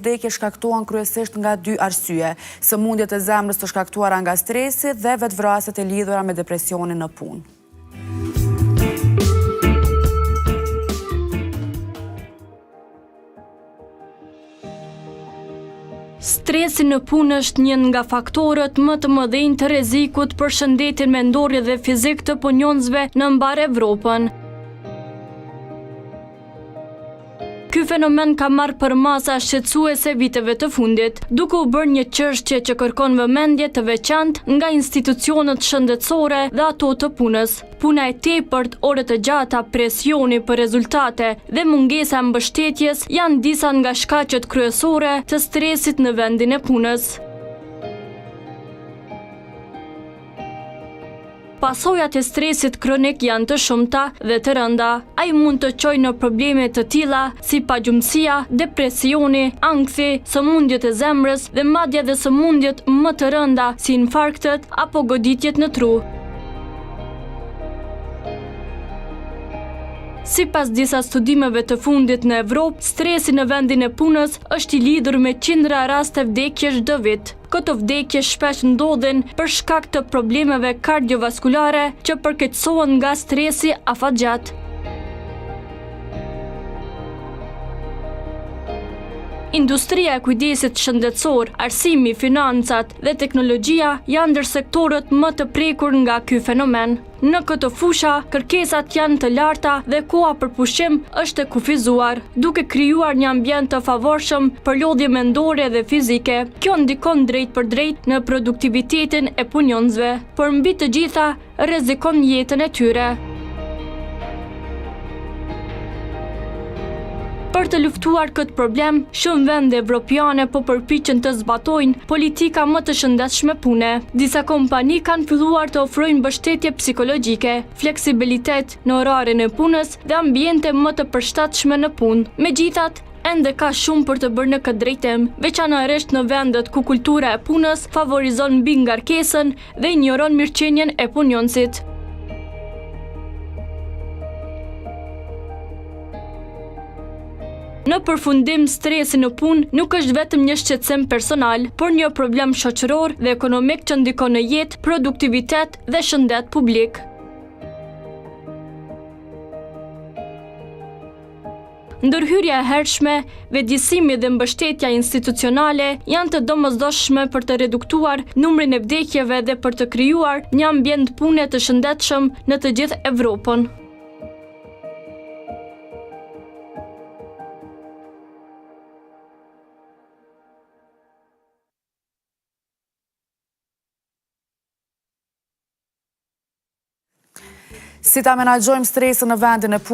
vdekje shkaktohen kryesisht nga dy arsye: sëmundjet e zemrës të shkaktuara nga stresi dhe vetvrasjet e lidhura me depresionin në punë. Stresi në punë është një nga faktorët më të mëdhenj të rrezikut për shëndetin mendor dhe fizik të punonjësve në mbar Evropën. Ky fenomen ka marrë përmasa shqetësuese viteve të fundit, duke u bërë një çështje që kërkon vëmendje të veçantë nga institucionet shëndetësore dhe ato të punës. Puna e tepërt, orët e gjata, presioni për rezultate dhe mungesa e mbështetjes janë disa nga shkaqet kryesore të stresit në vendin e punës. Pasojat e stresit kronik janë të shumta dhe të rënda. Ai mund të çojë në probleme të tilla si pagjumësia, depresioni, ankthi, sëmundjet e zemrës dhe madje edhe sëmundjet më të rënda si infarktet apo goditjet në tru. Sipas disa studimeve të fundit në Evropë, stresi në vendin e punës është i lidhur me qindra raste vdekjesh çdo vit. Këto vdekje shpesh ndodhin për shkak të problemeve kardiovaskulare që përkeqësohen nga stresi afatgjat. Industria e kujdesit shëndetësor, arsimi, financat dhe teknologjia janë ndër sektorët më të prekur nga ky fenomen. Në këto fusha, kërkesat janë të larta dhe koha për pushim është e kufizuar, duke krijuar një ambient të favorshëm për lodhje mendore dhe fizike. Kjo ndikon drejt për drejt në produktivitetin e punonjësve, por mbi të gjitha rrezikon jetën e tyre. Për të luftuar këtë problem, shumë vende evropiane po përpiqen të zbatojnë politika më të shëndetshme pune. Disa kompani kanë filluar të ofrojnë mbështetje psikologjike, fleksibilitet në orarin e punës dhe ambiente më të përshtatshme në punë. Megjithatë, ende ka shumë për të bërë në këtë drejtim, veçanërisht në vendet ku kultura e punës favorizon mbingarkesën dhe injoron mirëqenien e punonjësit. Në përfundim, stresi në punë nuk është vetëm një shqetësim personal, por një problem shoqëror dhe ekonomik që ndikon në jetë, produktivitet dhe shëndet publik. Ndërhyrja e hershme, vetëdijësimi dhe mbështetja institucionale janë të domosdoshme për të reduktuar numrin e vdekjeve dhe për të krijuar një ambient pune të shëndetshëm në të gjithë Evropën. Si ta menaxhojmë stresin në vendin e punës?